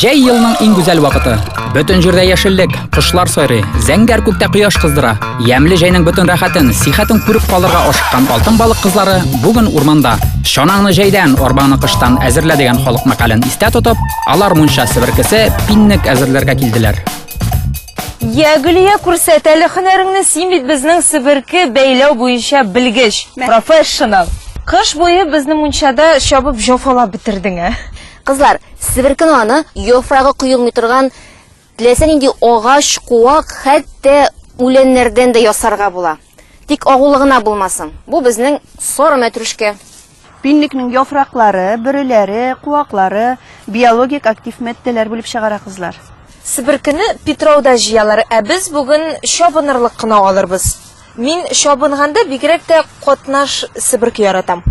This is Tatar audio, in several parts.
Жәй елның иң гүзәл вакыты. Бөтен җирдә яшеллек, кошлар сайрый, зәңгәр күктә кояш кыздыра. Ямлы җәйнең бөтен рәхәтен, сихәтен күреп калырга ашыккан алтын балык кызлары бүген урманда. Шанаңны җәйдән, арбаны кыштан әзерлә дигән халык мәкален истә тотып, алар мунча себеркесе пинник әзерләргә килделәр. Я Гөлия, күрсәт әле һөнәреңне, син бит безнең себерке бәйләү буенча белгеч, профессионал. Кыш буе безнең мунчада чабып жофалап бетердең, ә? Кызлар, себеркен аны яфрагы куелмый торган теләсә нинди агач, куак, хәтта үләннәрдән дә ясарга була. Тик агулыгына булмасын. Бу безнең сары мәтрүшкә. Пинникнең яфраклары, бөреләре, куаклары биологик актив матдәләр булып чыгара кызлар. Себеркене Петрауда җыялар, ә без бүген чабынырлык кына алырбыз. Мин чабынганда бигрәк тә катнаш себерке яратам.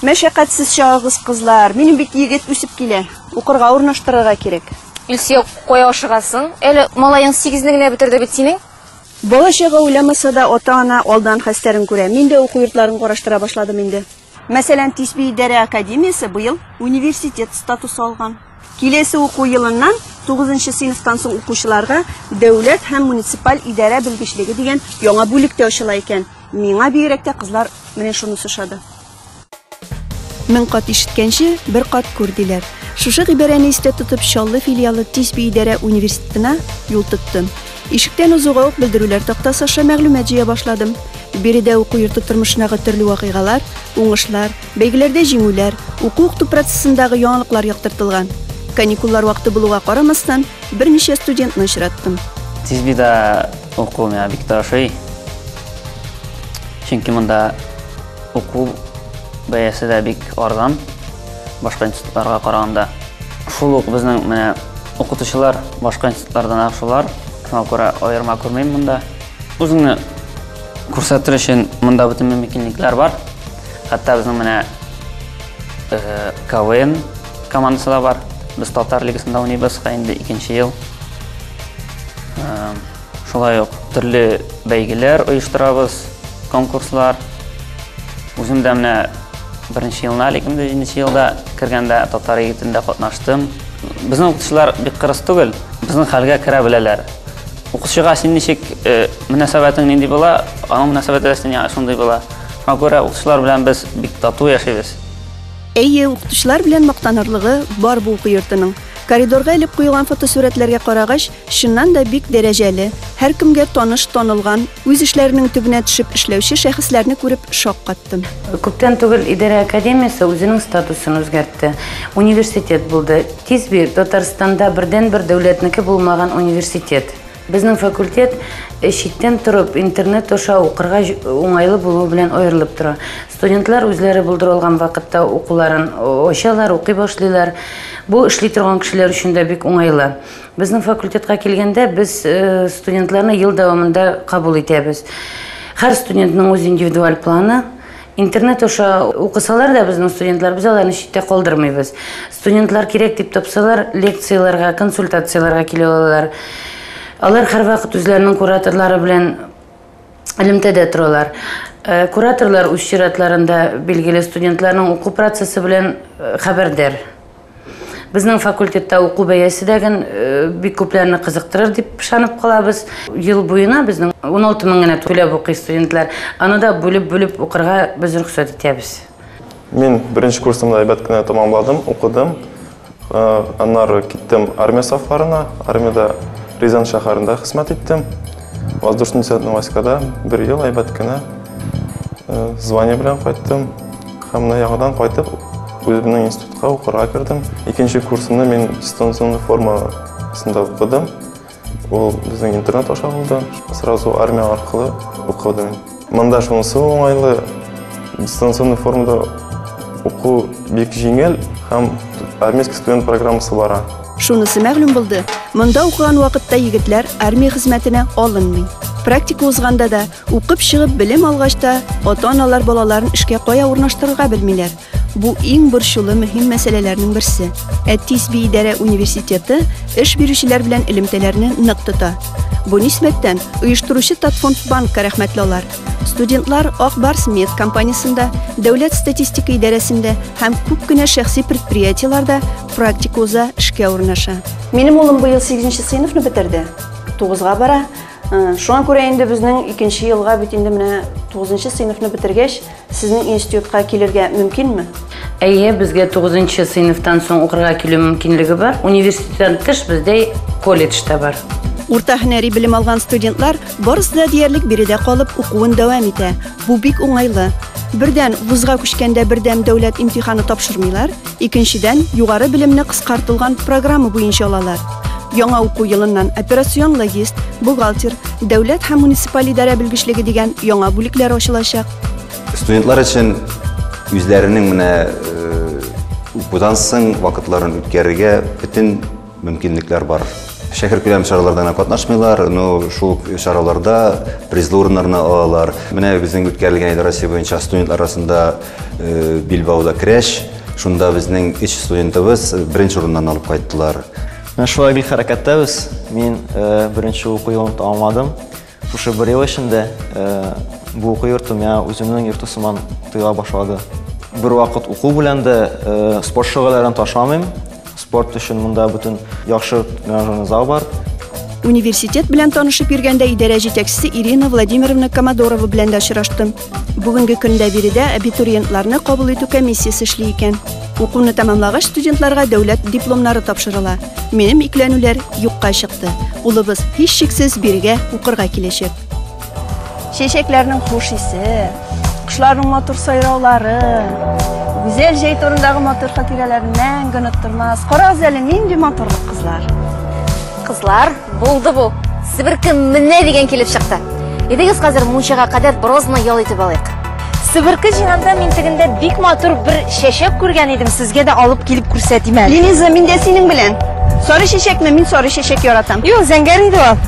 Мәшәкатьсез чагыз кызлар, минем бит егет үсеп килә. Укырга урнаштырырга кирәк. Илсия, кая ашыгасың? Әле малаең 8-не генә битерде бит синең. Бала чага уйламаса да ата-ана алдан хәстәрен күрә. Мин дә уку йортларын караштыра башладым инде. Мәсәлән, Тисби идарә академиясе быел университет статусы алган. Киләсе уку елыннан 9-нчы сыйныфтан соң укучыларга дәүләт һәм муниципаль идарә белгечлеге дигән яңа бүлек тә ачыла икән. Миңа бигрәк тә кызлар менә шуны сошады. Мең кат ишеткәнче бер кат күрделәр. Шушы гыйбарәне истә тотып Чаллы филиалы Тисби идарә университетына юл тоттым. Ишектән узуга ук белдерүләр тактасы аша мәгълүмат җыя башладым. Биредә уку йорты тормышындагы төрле вакыйгалар, уңышлар, бәйгеләрдә җиңүләр, уку-укыту процессындагы яңалыклар яктыртылган. Каникуллар вакыты булуга карамастан, берничә студентны очраттым. Тисбидә уку миңа бик ташый. Чөнки монда уку бәясе дә бик арзан, башка институтларга караганда. Шул ук безнең менә укытучылар башка институтлардан ахшылар, шуңа күрә аерма күрмәйм монда. Үзеңне күрсәтер өчен монда бөтен мөмкинлекләр бар. Хәтта безнең менә КВН командасы да бар. Без Татар лигасында уйныйбыз, инде 2нче ел. Шулай ук төрле бәйгеләр оештырабыз, конкурслар. Үзем дә менә беренче елна, 2007 елда кергәндә татар егетендә катнаштым. Безнең укытучылар бик кырыс түгел, безнең хәлгә керә беләләр. Укытучыга син ничек мөнәсәбәтең нинди була, аның мөнәсәбәте дә шундый була. Шуңа күрә укытучылар белән без бик тату яшәйбез. Әйе, укытучылар белән мактанырлыгы бар бу уку йортының. Коридорга элеп куелган фотосурәтләргә карагач, шуннан да бик дәрәҗәле, һәр кемгә таныш танылган, үз эшләренең төбенә төшеп эшләүче шәхесләрне күреп шаккаттым. Күптән түгел идарә академиясе үзенең статусын үзгәртте. Университет булды. Тисби Татарстанда бердән-бер дәүләтнеке булмаган университет. Безнең факультет читтән торып интернет аша укырга уңайлы булуы белән аерылып тора. Студентлар үзләре булдырылган вакытта укуларын ачалар, укый башлыйлар. Бу эшли торган кешеләр өчен дә бик уңайлы. Безнең факультетка килгәндә без студентларны ел дәвамында кабул итәбез. Һәр студентның үз индивидуаль планы. Интернет аша укысалар да безнең студентлар, без аларны читтә калдырмыйбыз. Студентлар кирәк дип тапсалар, лекцияларга, консультацияларга килә алалар. Алар һәр вакыт үзләренең кураторлары белән элемтәдә торалар. Кураторлар үз чиратларында билгеле студентларның уку процессы белән хәбәрдар. Безнең факультетта уку бәясе дәген бик күпләрне кызыктырыр дип ышанып калабыз. Ел буена безнең 16 мең генә түләп укый студентлар. Аны да бүлеп укырга без рөхсәт итәбез. Мин беренче курсымда әйбәт кенә тәмамладым, укыдым. Аннары киттем армия сафларына. Армиядә Рязань шәһәрендә хезмәт иттем. Воздушный десантный войскада 1 ел әйбәт кенә звание белән кайттым. Һәм яңадан кайтып үземнең институтка укырга кирдем. 2нче курсымны мин дистанционный формасында укыдым. Ул безнең интернет аша булды. Сразу армия аркылы укыдым. Монда шунысы уңайлы. Дистанционный формада уку бик җиңел һәм армейский студент программасы бара. Шунысы мәгълүм булды. Монда укыган вакытта егетләр армия хезмәтенә алынмый. Практика узганда да, укып чыгып белем алгач та, ата-аналар балаларын эшкә кая урнаштырырга белмиләр. Бу иң борчулы мөһим мәсьәләләрнең берсе. Тисби идарә университеты эш бирүчеләр белән элемтәләрне нык тота. Бу нисбәттән оештыручы Татфонд банкка рәхмәтле алар. Студентлар Ак Барс мед компаниясендә, дәүләт статистика идарәсендә һәм күп кенә шәхси предприятиеларда практика уза, эшкә урнаша. Минем улым быел 8нче сыйныфны бетерде. 9га бара. Шуңа күрә инде безнең 2нче елга бит инде менә 9нчы сыйныфны бетергәч, сезнең институтка килергә мөмкинме? Әйе, безгә 9нчы сыйныфтан соң укырга килү мөмкинлеге бар. Университеттан тыш бездә колледжда бар. Урта һөнәри белем алган студентлар барысы да диярлек биредә калып укуын дәвам итә. Бу бик уңайлы. Бердән вузга күчкәндә бердәм дәүләт имтиханы тапшырмыйлар, икенчедән югары белемне кыскартылган программа буенча алалар. Яңа уку елыннан операцион логист, бухгалтер, дәүләт һәм муниципаль идарә белгечлеге дигән яңа бүлекләр ачылачак. Студентлар өчен үзләренең менә укудан соң вакытларын үткәрергә бөтен мөмкинлекләр бар. Шәһәр күләм чараларда катнашмыйлар, но шул чараларда призлы урыннарны алалар. Менә безнең үткәрелгән идарәсе буенча студентлар арасында Билбауда крәш, шунда безнең 3 студентыбыз беренче урыннан алып кайттылар. Шулай гел хәрәкәттәбез. Мин беренче уку елын тәмамладым. Шушы бер ел эчендә бу уку йортым я үземнең йортысыман тыйла башлады. Бер вакыт уку белән дә спорт шөгыльләрен ташламыйм. Спорт өчен монда бөтен яхшы зал бар. Университет белән танышып йөргәндә идарә җитәкчесе Ирина Владимировна Комодорова белән дә очраштым. Бүгенге көндә биредә абитуриентларны кабул итү комиссиясе эшли икән. Укуны тәмамлагач студентларга дәүләт дипломнары тапшырыла. Минем икләнүләр юкка чыкты. Улыбыз һич шиксез бирегә укырга киләчәк. Чәчәкләрнең хуш исе, кошларның матур сайраулары, гүзәл җәй турындагы матур хатирәләрне мәңге оныттырмас. Карагыз әле нинди матурлык кызлар. Кызлар, булды бу. Себерке менә дигән килеп чыкты. Идегез хәзер мунчага кадәр берозны ял итеп алыйк. Себерке җиһанда мин тегендә бик матур бер чәчәк күргән идем, сезгә дә алып килеп күрсәтим әле. Линиза, мин дә синең белән. Сары чәчәкме? Мин сары чәчәк яратам. Юк, зәңгәр иде ул.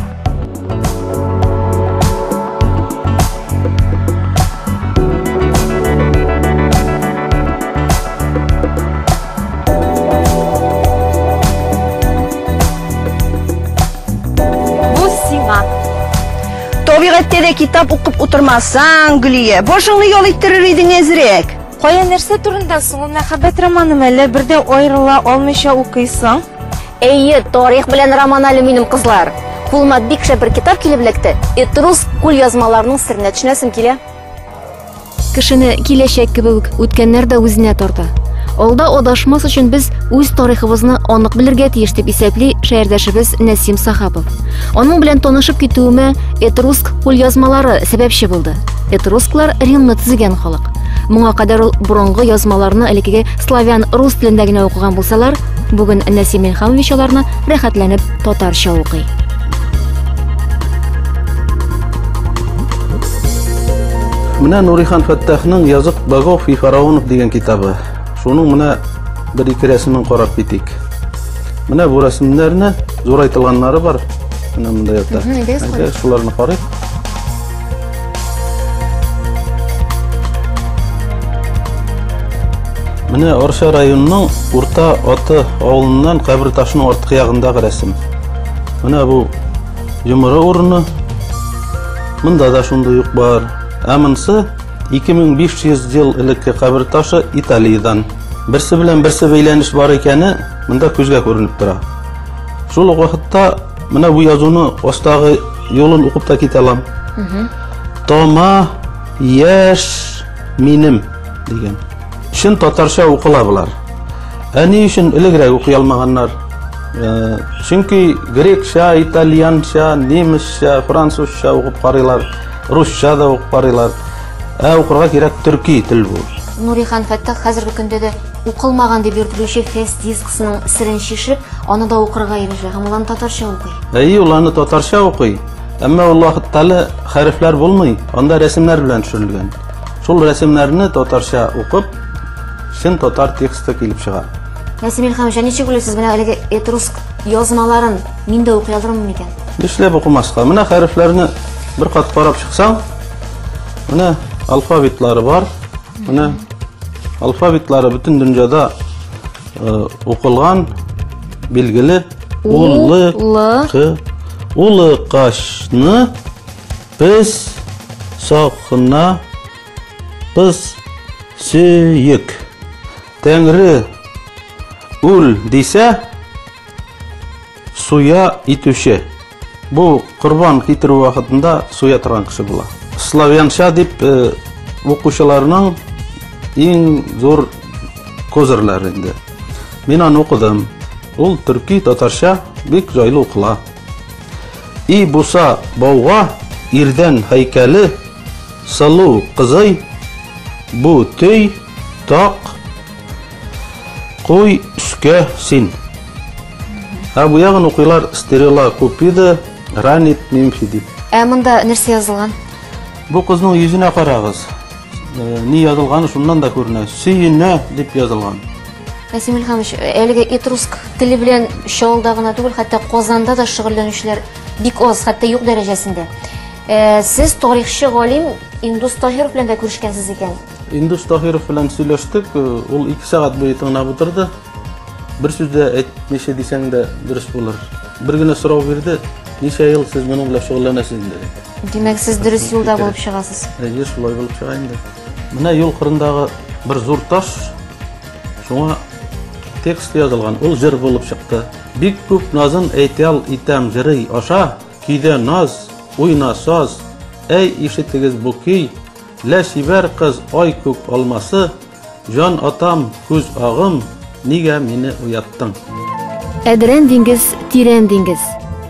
Табигатьтә дә китап укып утырмасаң, Гөлия, башыңны ял иттерер идең әзрәк. Кая нәрсә турында соң ул мәхәббәт романы әллә бердә аерыла алмыйча укыйсың? Әйе, тарих белән роман әле минем кызлар. Кулыма бик шәп бер китап килеп эләкте. Этрус кул язмаларының сиренә төшенәсем килә. Кешене киләчәк кебек үткәннәр дә үзенә тарта. Алда адашмас өчен без үз тарихыбызны анык белергә тиеш дип исәпли шәһәрдәшебез Нәсим Сахапов. Аның белән танышып китүемә этруск кулъязмалары сәбәпче булды. Этрусклар Римны төзегән халык. Моңа кадәр ул борынгы язмаларны элекеге славян рус телендә генә укыган булсалар, бүген Нәсим Михайлович аларны рәхәтләнеп татарча укый. Менә Нурихан Фәттахның Язык Багов и Фараонов дигән китабы. Шуның менә бер-ике рәсемен карап китик. Менә бу рәсемнәрне зурайтылганнары бар. Менә монда ята. Шуларны карыйк. Менә Арча районының Урта Аты авылыннан кабер ташының арткы ягындагы рәсем. Менә бу йомыры урыны. Монда да шундый ук бар. Ә монысы 2500 ел элекке кабер ташы Италиядан. Берсе белән берсе бәйләнеш бар икәне монда күзгә күренеп тора. Шул вакытта менә бу язуны астагы юлын укып та китә алам. Тома яшь минем дигән. Шин татарча укыла булар. Ә ни өчен элегрәк укый алмаганнар? Чөнки грекча, итальянча, немецча, французча укып карыйлар, русча да укып карыйлар. Ә укырга кирәк төрки тел бу. Нурихан Фәттах хәзерге көндә дә укылмаган дип йөртелүче фест дискысының сирен шишеп, аны да укырга ирешә һәм ул татарча укый. Әйе, ул аны татарча укый. Әмма ул вакытта хәрефләр булмый, анда рәсемнәр белән төшерелгән. Шул рәсемнәрне татарча укып, шин татар тексты килеп чыга. Нәсим Михайлович, ничек уйлыйсыз, менә әлеге этруск язмаларын мин дә укый алырмын микән? Нишләп укымаска? Менә хәрефләрне бер кат карап чыксаң, менә алфавитлары бар. Менә алфавитлары бөтен дөньяда укылган, билгеле, ул, к, улы қашны біз сақына біз сүйік. Тәңірі үл десе суя итүші. Бұл құрбан кетіру вақытында суя тұрған кіші бұла. Славянша деп оқушыларының ең зор көзірлер енді. Мен аны оқыдым. Ол түркі татарша бек жайлы оқыла. И бұса бауға ерден хайкәлі салу қызай бұ төй тақ қой үске сен. Бұ яғын оқилар стерила көпеді, ранит мемфи деп. Мұнда нәрсе yazылған? Бұл қызның yüzіне қарағыз. Не yazылғаны шуннан да көріне. Сүйіне деп yazылған. Насим Илхамович, әлігі этруск тілі білен шауылдағына түгіл, хатта Қозанда да шығырленушілер бик оз, хатта юқ дәрежесінде. Сіз тарихшы ғалим Индус Тахиров білен де көрішкенсіз екен. Индус Тахиров білен сөйлештік, ол 2 сағат бойы тыңнап отырды. Бір сөзде әйтмеше десең де дұрыс болар. Бір күні сұрау берді, неше ел сіз мұның біле шұғыланасыз деді. Демек, сіз дұрыс юлда болып шығасыз. Еш бұлай болып шығайын деді. Мына ел қырындағы бір зор таш, шоңа текст yazılған, ол жыр болып шықты. Бик көп назын әйтел итәм жырый аша, кейде наз, ойна саз, әй ишетігіз бұл кей, лә шибәр қыз ай көк алмасы, жан атам көз ағым, неге мені уяттың. Әдірен диңгіз, тирен диңгіз.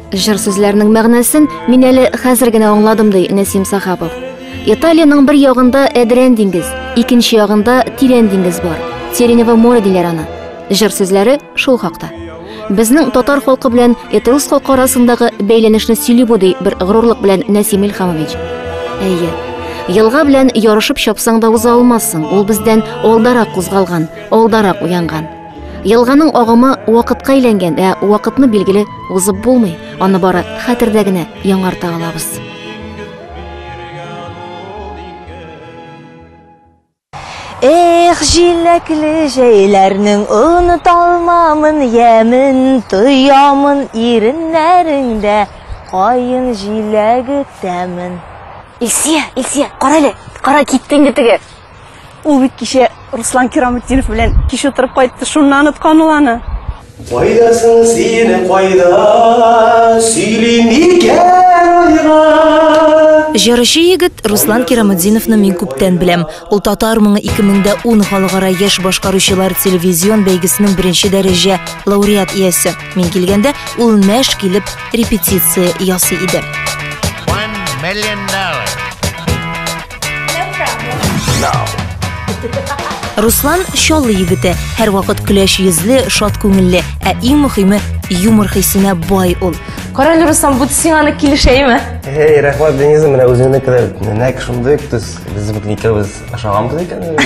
Жыр сөзләрнең мәгънәсен мин әле хәзер генә аңладым ди Насим Сахапов. Италияның бер ягында әдірен диңгіз, икенче ягында тирен диңгіз бар. Теренева море диләр аны. Жыр сүзләре шул хакта. Безнең татар халкы белән этрус халкы арасындагы бәйләнешне сөйли бу ди бер горурлык белән Насим Илхамович. Әйе. Елга белән ярышып чапсаң да уза алмассың. Ул бездән алдарак кузгалган, алдарак уянган. Елганың агымы вакытка әйләнгән, вакытны билгеле узып булмый. Аны бары хәтердә генә яңарта алабыз. Эх, җиләкле җәйләрнең оныталмамын ямен, тоямын иреннәреңдә кайын җиләге тәмен. Илсия, кара әле, кара киттең теге. Ул бит кичә Руслан Кираметдинов белән кич утырып кайтты, шуннан оныткан ул аны. Кайдасың син, кайда сөйли микән ойга? Җырчы егет Руслан Кираметдиновны мин күптән беләм. Ул татар моңы 2010 халыкара яшь башкаручылар телевизион бәйгесенең 1нче дәрәҗә лауреат иясе. Мин килгәндә ул мәш килеп репетиция ясый иде. $1 million. Руслан чаллы егете, һәр вакыт көләч йөзле, шат күңелле, ә иң мөһиме юмор хисенә бай ул. Карале Руслан, бу сиңа килешәйме? Рәхмәт, Денис, менә үзеңнекеләр нәк шундый төс, без бит икәүбез ашаганбыз икән.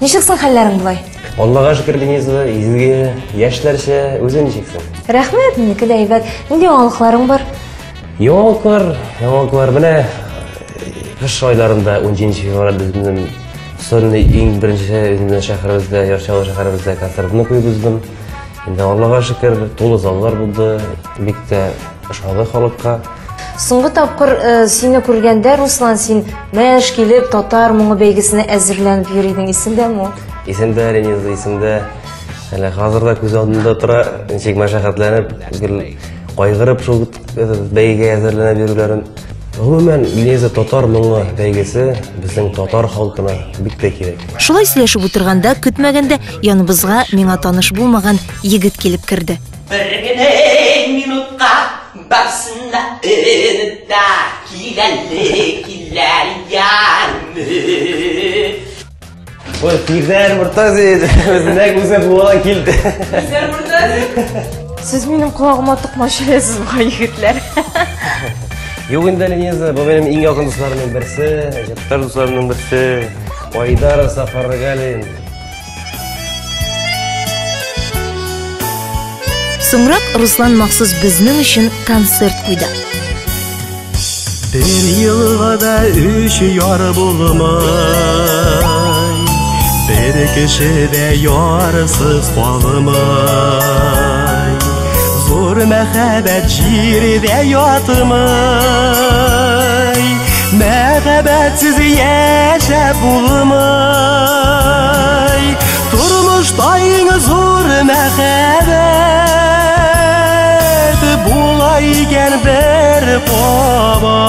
Ничек соң хәлләрең булай? Аллага шөкер, Денис, изге яшьләрчә үзең ничексең? Рәхмәт, минеке дә әйбәт. Нинди яңалыкларың бар? Яңалыклар менә кыш айларында 10 февральдә безнең Сонны иң беренче үзебезнең шәһәребездә, Ярчалы шәһәребездә концертны куйбыздым. Инде Аллага шөкер, тулы заллар булды. Бик тә ошады халыкка. Соңгы тапкыр сине күргәндә, Руслан, син мәш килеп татар моңы бәйгесенә әзерләнеп йөридең, исеңдәме? Исемдә, Ренис, исемдә. Әле хәзердә күз алдында тора, ничек мәшәкатьләнеп, кайгырып шул бәйгегә әзерләнеп йөрүләрен. Гомумән, Лиза татар моңы бәйгесе безнең татар халкына бик тә кирәк. Шулай сөйләшеп утырганда, көтмәгәндә яныбызга миңа таныш булмаган егет килеп керде. Бер генә минутка барсына өнетә киләр янны. Ой, Физер Муртази, безнең үзем булган килде. Физер Муртази. Сез минем колагыма тукмач эләсез бу егетләр. Юк инде, Лениза, бу минем иң якын дусларымның берсе, җаттар дусларымның берсе, Айдар Сафаргалин. Соңрак Руслан махсус безнең өчен концерт куйды. Бер елга да 3 яр булмай, бер кеше дә ярсыз калмай. Зур зур мәхәббәт җирдә ятмый, мәхәббәтсез яшәп булмый. Тормышта иң зур мәхәббәт була икән бер каба.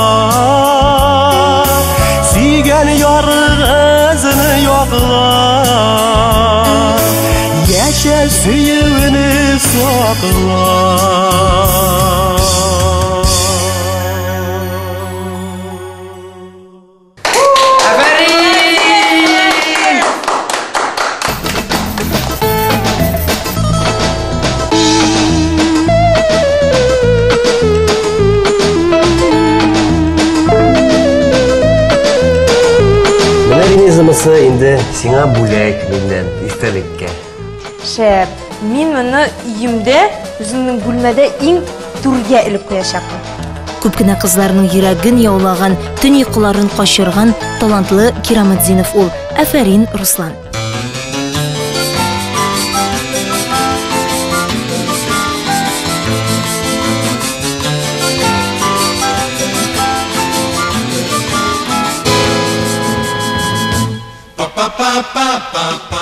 Сөйгән ярыгызны яклап, яшә сөюне саклап. Зымысы инде сиңа бүләк миннән истәлеккә. Шәп, мин моны өемдә, үземнең бүлмәдә иң түргә элеп куячакмын. Күп кенә кызларның йөрәген яулаган, төн йокыларын качырган талантлы Кираметдинов ул. Афәрин, Руслан. Pa pa pa pa pa pa